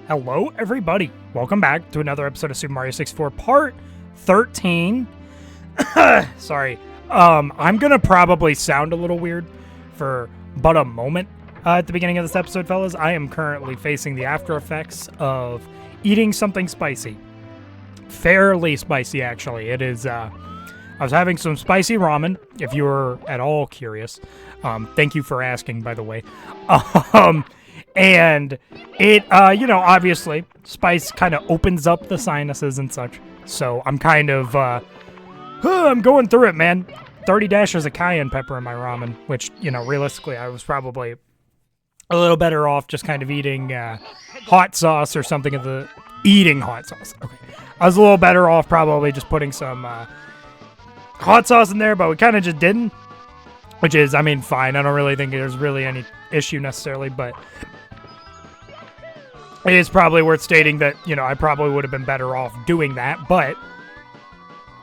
Hello, everybody. Welcome back to another episode of Super Mario 64 Part 13. Sorry. I'm going to probably sound a little weird for but a moment at the beginning of this episode, fellas. I am currently facing the after effects of eating something spicy. Fairly spicy, actually. It is, I was having some spicy ramen, if you were at all curious. Thank you for asking, by the way. And it, obviously, spice kind of opens up the sinuses and such. So I'm kind of, I'm going through it, man. 30 dashes of cayenne pepper in my ramen, which, realistically, I was probably a little better off just kind of eating hot sauce or something of the... Eating hot sauce. Okay. I was a little better off probably just putting some hot sauce in there, but we kind of just didn't. Which is, fine. I don't really think there's really any issue necessarily, but... It is probably worth stating that, I probably would have been better off doing that, but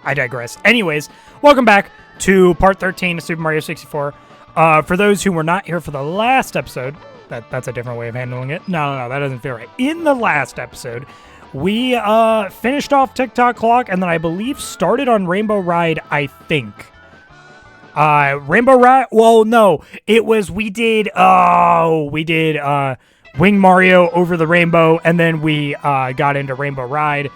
I digress. Anyways, welcome back to Part 13 of Super Mario 64. For those who were not here for the last episode, that's a different way of handling it. No, that doesn't feel right. In the last episode, we finished off Tick-Tock Clock, and then I believe started on Rainbow Ride, I think. Rainbow Ride? Well, no. It was, we did Wing Mario Over the Rainbow, and then we got into Rainbow Ride.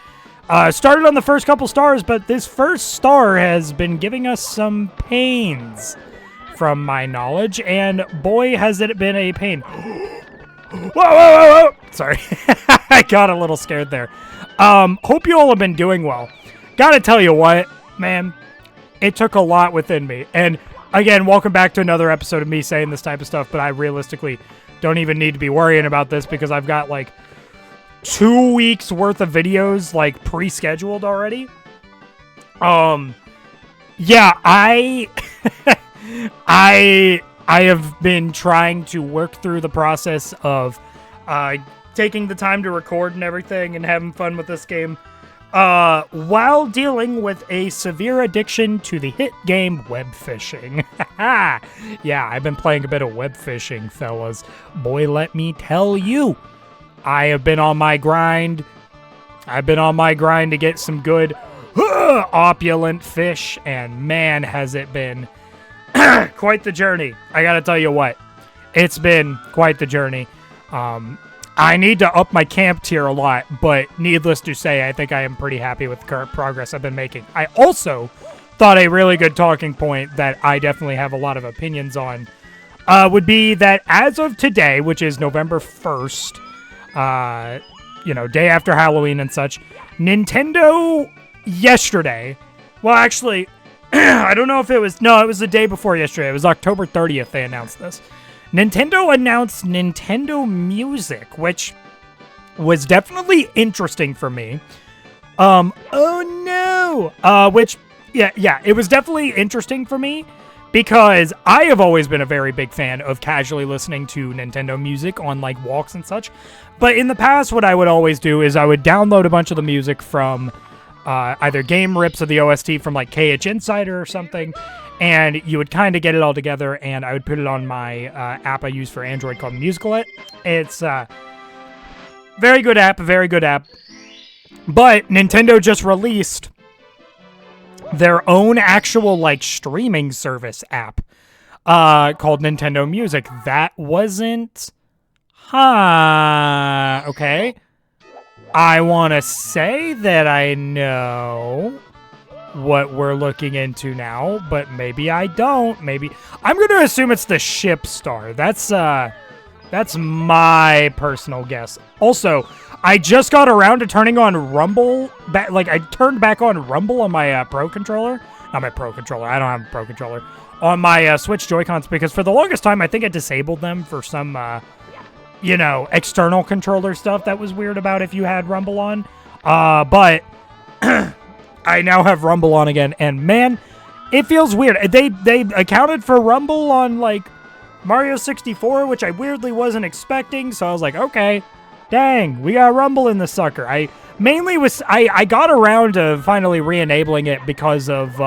Started on the first couple stars, but this first star has been giving us some pains, from my knowledge, and boy, has it been a pain. Whoa! Sorry, I got a little scared there. Hope you all have been doing well. Gotta tell you what, man, it took a lot within me, and again, welcome back to another episode of me saying this type of stuff, but I realistically don't even need to be worrying about this because I've got like 2 weeks worth of videos like pre-scheduled already. Yeah, I have been trying to work through the process of taking the time to record and everything and having fun with this game while dealing with a severe addiction to the hit game web fishing. Yeah, I've been playing a bit of web fishing, fellas. Boy, let me tell you, I have been on my grind. I've been on my grind to get some good opulent fish, and man, has it been quite the journey. I gotta tell you what, it's been quite the journey. I need to up my camp tier a lot, but needless to say, I think I am pretty happy with the current progress I've been making. I also thought a really good talking point that I definitely have a lot of opinions on would be that as of today, which is November 1st, day after Halloween and such, Nintendo yesterday, well, actually, I don't know if it was, no, it was the day before yesterday. It was October 30th they announced this. Nintendo announced Nintendo Music, which was definitely interesting for me. It was definitely interesting for me because I have always been a very big fan of casually listening to Nintendo music on like walks and such. But in the past, what I would always do is I would download a bunch of the music from either game rips of the OST from like KH Insider or something, and you would kind of get it all together, and I would put it on my app I use for Android called Musicalit. It's a very good app. But Nintendo just released their own actual like streaming service app called Nintendo Music. That wasn't... okay. I want to say that I know what we're looking into now, but maybe I don't. Maybe I'm going to assume it's the Ship Star. That's my personal guess. Also, I just got around to turning on Rumble. I turned back on Rumble on my Pro Controller. Not my Pro Controller. I don't have a Pro Controller. On my Switch Joy-Cons, because for the longest time, I think I disabled them for some... external controller stuff that was weird about if you had Rumble on. But I now have Rumble on again, and man, it feels weird. They accounted for Rumble on, like, Mario 64, which I weirdly wasn't expecting, so I was like, okay, dang, we got Rumble in the sucker. I got around to finally re-enabling it because of,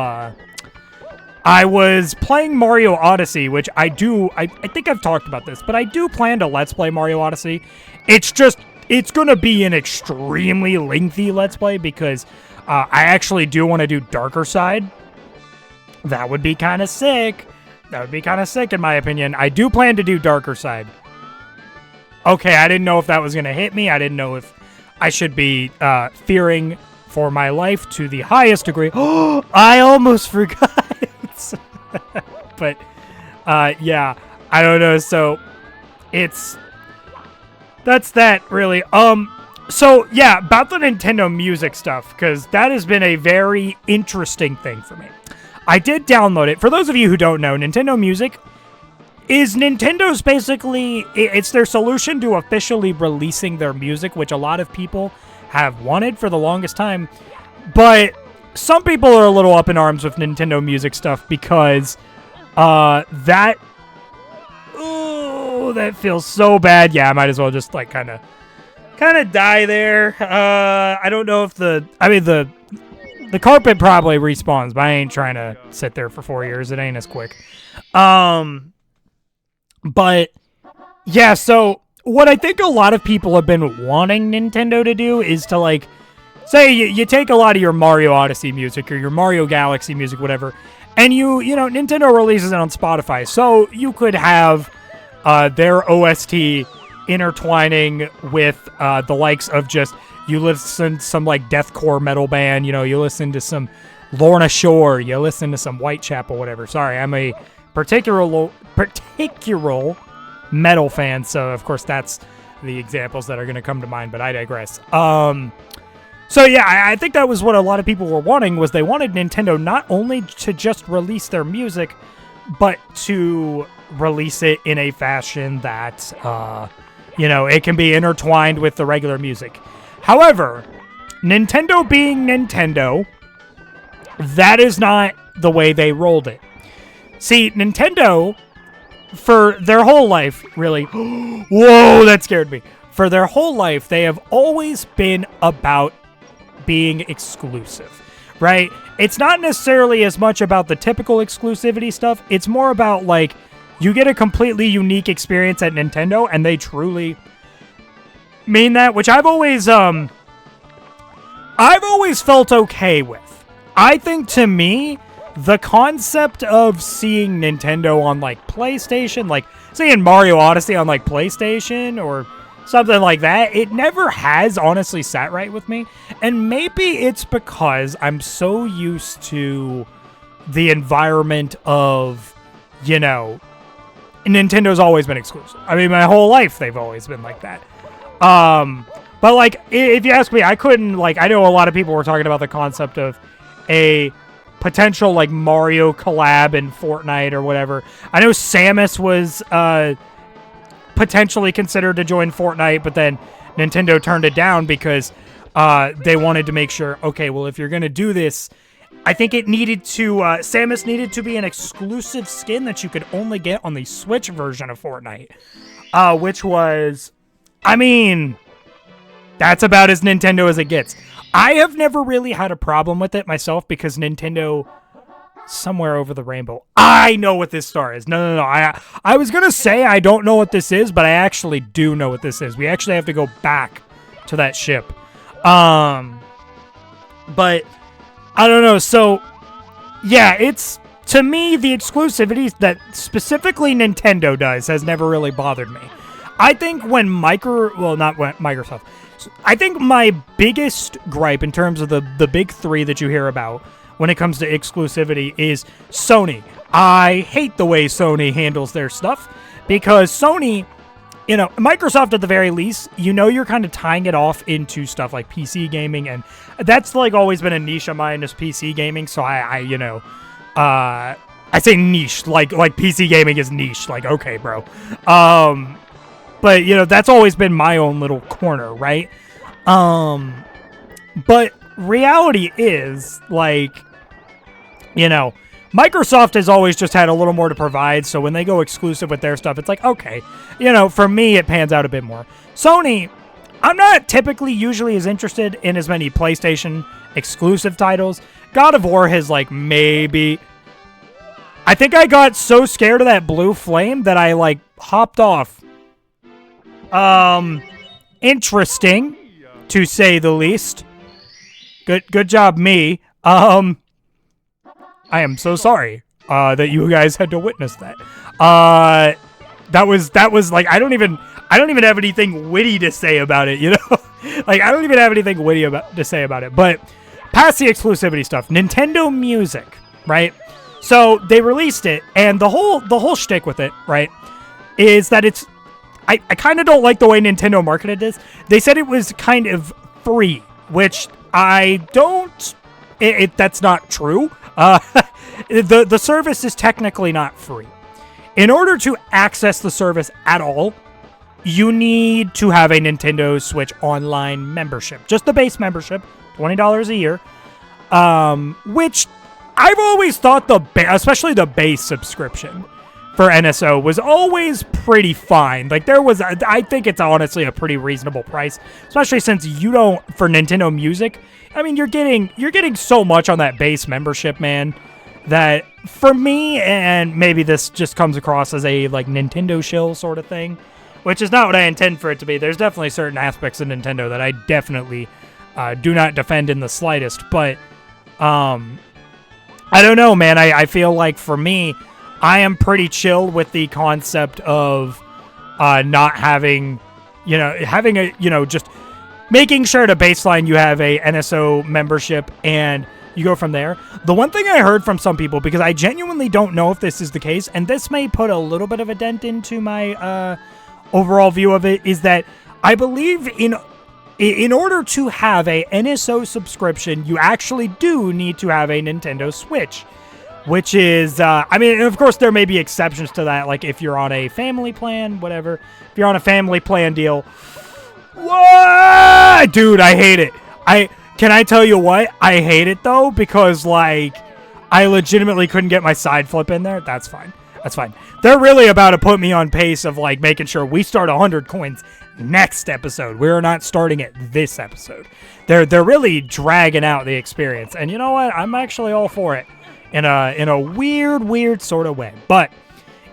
I was playing Mario Odyssey, which I think I've talked about this, but I do plan to Let's Play Mario Odyssey. It's just, it's going to be an extremely lengthy Let's Play because I actually do want to do Darker Side. That would be kind of sick. That would be kind of sick in my opinion. I do plan to do Darker Side. Okay, I didn't know if that was going to hit me. I didn't know if I should be fearing for my life to the highest degree. Oh, I almost forgot. But, yeah, I don't know. So, that's that, really. So, yeah, about the Nintendo Music stuff, because that has been a very interesting thing for me. I did download it. For those of you who don't know, Nintendo Music is Nintendo's basically, it's their solution to officially releasing their music, which a lot of people have wanted for the longest time. But some people are a little up in arms with Nintendo Music stuff because that feels so bad. Yeah, I might as well just like kind of die there. I don't know if the carpet probably respawns, but I ain't trying to sit there for 4 years. It ain't as quick. But yeah, so what I think a lot of people have been wanting Nintendo to do is to like, say you take a lot of your Mario Odyssey music or your Mario Galaxy music, whatever, and you know, Nintendo releases it on Spotify. So you could have their OST intertwining with the likes of just, you listen to some like deathcore metal band, you know, you listen to some Lorna Shore, you listen to some Whitechapel, whatever. Sorry, I'm a particular metal fan, so of course that's the examples that are going to come to mind, but I digress. So yeah, I think that was what a lot of people were wanting, was they wanted Nintendo not only to just release their music, but to release it in a fashion that, you know, it can be intertwined with the regular music. However, Nintendo being Nintendo, that is not the way they rolled it. See, Nintendo, for their whole life, really, whoa, that scared me. For their whole life, they have always been about being exclusive, right? It's not necessarily as much about the typical exclusivity stuff. It's more about, like, you get a completely unique experience at Nintendo, and they truly mean that, which I've always felt okay with. I think, to me, the concept of seeing Nintendo on, like, PlayStation, like, seeing Mario Odyssey on, like, PlayStation or something like that, it never has honestly sat right with me. And maybe it's because I'm so used to the environment of, you know, Nintendo's always been exclusive. I mean, my whole life, they've always been like that. But, like, if you ask me, I couldn't, like, I know a lot of people were talking about the concept of a potential, like, Mario collab in Fortnite or whatever. I know Samus was potentially considered to join Fortnite, but then Nintendo turned it down because they wanted to make sure, okay, well, if you're going to do this, I think it needed to, Samus needed to be an exclusive skin that you could only get on the Switch version of Fortnite, which was, I mean, that's about as Nintendo as it gets. I have never really had a problem with it myself because Nintendo, somewhere over the rainbow, I know what this star is. No. I was going to say I don't know what this is, but I actually do know what this is. We actually have to go back to that ship. But I don't know. So, yeah, it's, to me, the exclusivity that specifically Nintendo does has never really bothered me. I think when Microsoft. I think my biggest gripe in terms of the big three that you hear about when it comes to exclusivity is Sony. I hate the way Sony handles their stuff because Sony, you know, Microsoft at the very least, you know, you're kind of tying it off into stuff like PC gaming, and that's like always been a niche of mine is PC gaming. So I say niche, like PC gaming is niche. Like, okay, bro. But, you know, that's always been my own little corner, right? But reality is, like, you know, Microsoft has always just had a little more to provide, so when they go exclusive with their stuff, it's like, okay, you know, for me, it pans out a bit more. Sony, I'm not typically usually as interested in as many PlayStation exclusive titles. God of War has, like, maybe... I think I got so scared of that blue flame that I, like, hopped off. interesting, to say the least. Good job, me. I am so sorry that you guys had to witness that. That was like I don't even have anything witty to say about it, you know? Like I don't even have anything witty to say about it. But past the exclusivity stuff, Nintendo Music, right? So they released it, and the whole shtick with it, right, is that it's I kind of don't like the way Nintendo marketed this. They said it was kind of free, which I don't. That's not true. The service is technically not free. In order to access the service at all, you need to have a Nintendo Switch Online membership. Just the base membership, $20 a year, which I've always thought especially the base subscription for NSO was always pretty fine. Like I think it's honestly a pretty reasonable price, especially since you don't, for Nintendo Music, I mean, you're getting so much on that base membership, man, that for me, and maybe this just comes across as a like Nintendo shill sort of thing, which is not what I intend for it to be. There's definitely certain aspects of Nintendo that I definitely do not defend in the slightest, but I don't know, man. I feel like for me, I am pretty chill with the concept of not having, just making sure to baseline you have a NSO membership and you go from there. The one thing I heard from some people, because I genuinely don't know if this is the case, and this may put a little bit of a dent into my overall view of it, is that I believe in order to have a NSO subscription, you actually do need to have a Nintendo Switch, which is, of course, there may be exceptions to that, like if you're on a family plan, whatever. If you're on a family plan deal, what? Dude, I hate it. Can I tell you what? I hate it, though, because, like, I legitimately couldn't get my side flip in there. That's fine. That's fine. They're really about to put me on pace of, like, making sure we start 100 coins next episode. We're not starting it this episode. They're really dragging out the experience. And you know what? I'm actually all for it in a weird sort of way. But,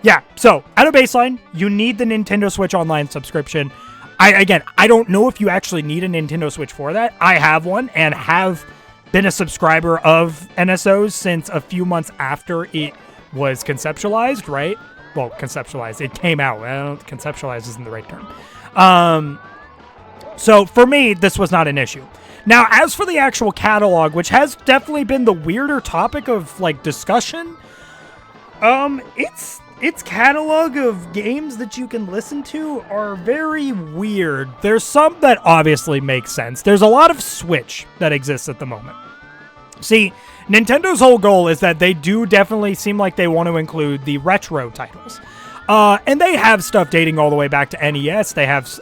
yeah. So, at a baseline, you need the Nintendo Switch Online subscription. I don't know if you actually need a Nintendo Switch for that. I have one and have been a subscriber of NSOs since a few months after it was conceptualized, right? Well, conceptualized. It came out. Conceptualized isn't the right term. So for me, this was not an issue. Now, as for the actual catalog, which has definitely been the weirder topic of, like, discussion, its catalog of games that you can listen to are very weird. There's some that obviously make sense. There's a lot of Switch that exists at the moment. See, Nintendo's whole goal is that they do definitely seem like they want to include the retro titles. And they have stuff dating all the way back to NES. They have 2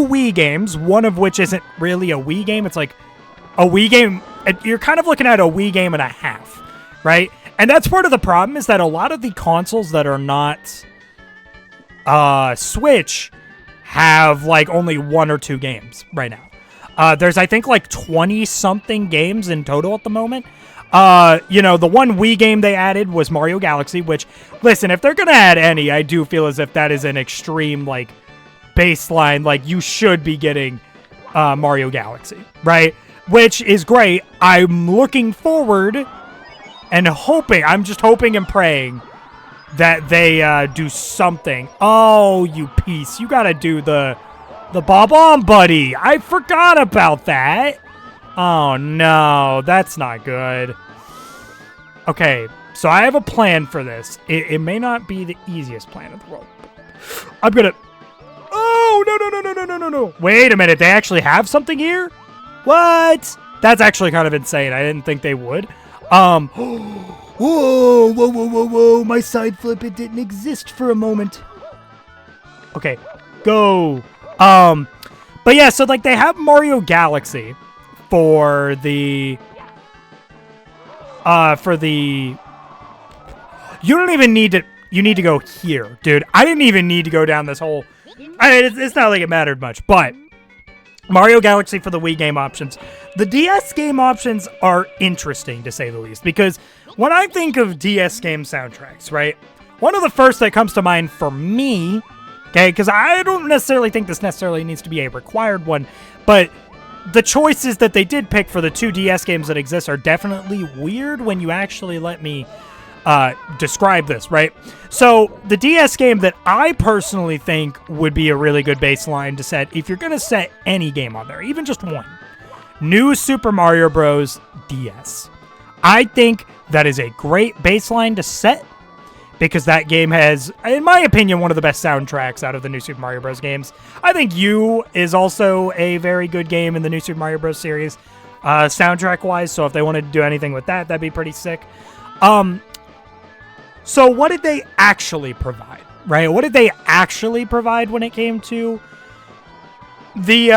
Wii games, one of which isn't really a Wii game. It's like a Wii game. You're kind of looking at a Wii game and a half, right? And that's part of the problem, is that a lot of the consoles that are not Switch have, like, only 1 or 2 games right now. There's, I think, like 20-something games in total at the moment. The one Wii game they added was Mario Galaxy, which, listen, if they're going to add any, I do feel as if that is an extreme, like, baseline. Like, you should be getting Mario Galaxy, right? Which is great. I'm looking forward and I'm just hoping and praying that they do something. Oh, you piece. You gotta do the Bob-omb Buddy. I forgot about that. Oh, no. That's not good. Okay, so I have a plan for this. It may not be the easiest plan in the world. I'm gonna... Oh, no. Wait a minute. They actually have something here? What? That's actually kind of insane. I didn't think they would. Whoa. My side flip, it didn't exist for a moment. Okay, go. But yeah, so, like, they have Mario Galaxy for the... You don't even need to... You need to go here, dude. I didn't even need to go down this whole... It's not like it mattered much, but... Mario Galaxy for the Wii game options. The DS game options are interesting, to say the least, because when I think of DS game soundtracks, right, one of the first that comes to mind for me Okay, because I don't necessarily think this necessarily needs to be a required one, but the choices that they did pick for the 2 DS games that exist are definitely weird when you actually let me describe this, right? So the DS game that I personally think would be a really good baseline to set, if you're going to set any game on there, even just one, New Super Mario Bros. DS. I think that is a great baseline to set because that game has, in my opinion, one of the best soundtracks out of the New Super Mario Bros. Games. I think U is also a very good game in the New Super Mario Bros. Series, soundtrack-wise, so if they wanted to do anything with that, that'd be pretty sick. So what did they actually provide, right? What did they actually provide when it came to the,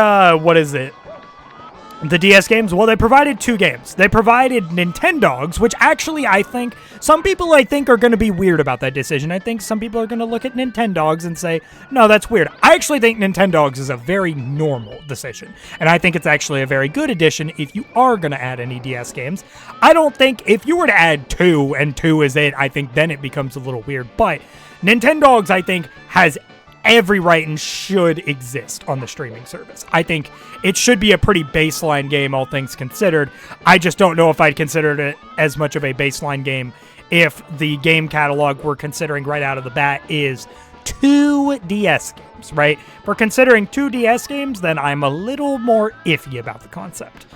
the DS games? Well, they provided 2 games. They provided Nintendogs, which actually I think some people are going to be weird about that decision. I think some people are going to look at Nintendogs and say, no, that's weird. I actually think Nintendogs is a very normal decision. And I think it's actually a very good addition if you are going to add any DS games. I don't think if you were to add 2 and 2 is it, I think then it becomes a little weird. But Nintendogs, I think, has every right and should exist on the streaming service. I think it should be a pretty baseline game, all things considered. I just don't know if I'd consider it as much of a baseline game if the game catalog we're considering right out of the bat is 2 DS games, right? If we're considering 2 DS games, then I'm a little more iffy about the concept.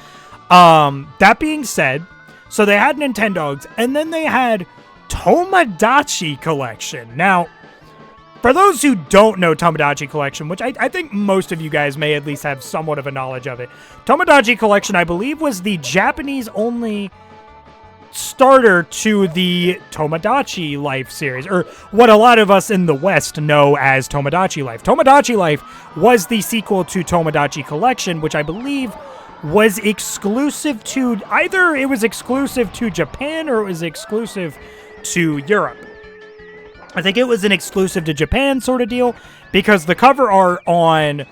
That being said, so they had Nintendogs, and then they had Tomodachi Collection. Now, for those who don't know Tomodachi Collection, which I think most of you guys may at least have somewhat of a knowledge of it, Tomodachi Collection, I believe, was the Japanese-only starter to the Tomodachi Life series, or what a lot of us in the West know as Tomodachi Life. Tomodachi Life was the sequel to Tomodachi Collection, which I believe was exclusive to, either it was exclusive to Japan or it was exclusive to Europe. I think it was an exclusive to Japan sort of deal because the cover art on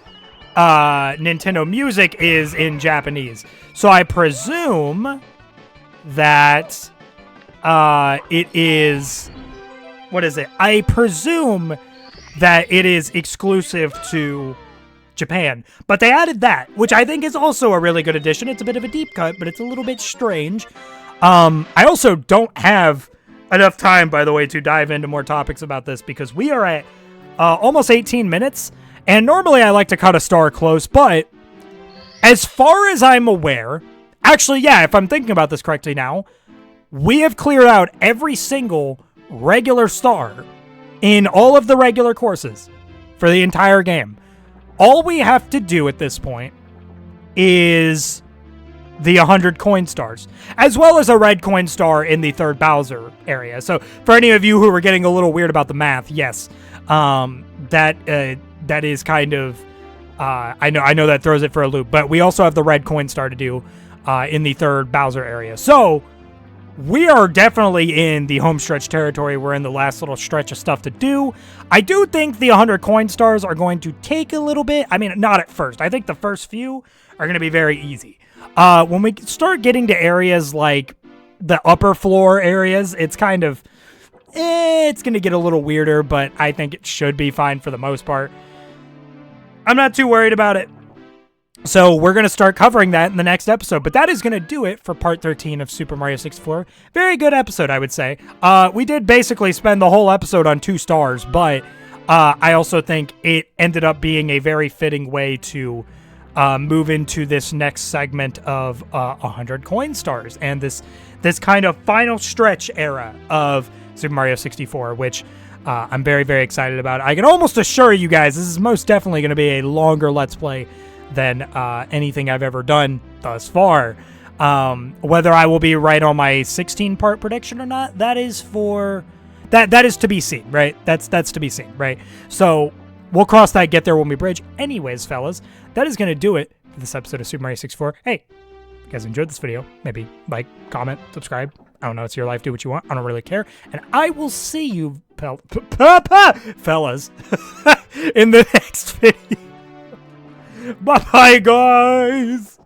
Nintendo Music is in Japanese. So I presume that it is... What is it? I presume that it is exclusive to Japan. But they added that, which I think is also a really good addition. It's a bit of a deep cut, but it's a little bit strange. I also don't have enough time, by the way, to dive into more topics about this because we are at almost 18 minutes, and normally I like to cut a star close, but as far as I'm aware, actually, yeah, if I'm thinking about this correctly now, we have cleared out every single regular star in all of the regular courses for the entire game. All we have to do at this point is the 100 coin stars, as well as a red coin star in the 3rd Bowser area. So for any of you who are getting a little weird about the math, yes, that is kind of, I know that throws it for a loop, but we also have the red coin star to do in the 3rd Bowser area. So we are definitely in the home stretch territory. We're in the last little stretch of stuff to do. I do think the 100 coin stars are going to take a little bit. I mean, not at first. I think the first few are going to be very easy. When we start getting to areas like the upper floor areas, it's kind of, it's going to get a little weirder, but I think it should be fine for the most part. I'm not too worried about it. So we're going to start covering that in the next episode, but that is going to do it for part 13 of Super Mario 64. Very good episode, I would say. We did basically spend the whole episode on 2 stars, but I also think it ended up being a very fitting way to move into this next segment of 100 coin stars and this kind of final stretch era of Super Mario 64, which I'm very, very excited about. I can almost assure you guys this is most definitely going to be a longer Let's Play than anything I've ever done thus far. Whether I will be right on my 16-part prediction or not, that is to be seen, right? That's to be seen, right? So we'll cross that get there when we bridge. Anyways, fellas, that is going to do it for this episode of Super Mario 64. Hey, if you guys enjoyed this video, maybe like, comment, subscribe. I don't know, it's your life, do what you want. I don't really care. And I will see you, fellas, in the next video. Bye-bye, guys!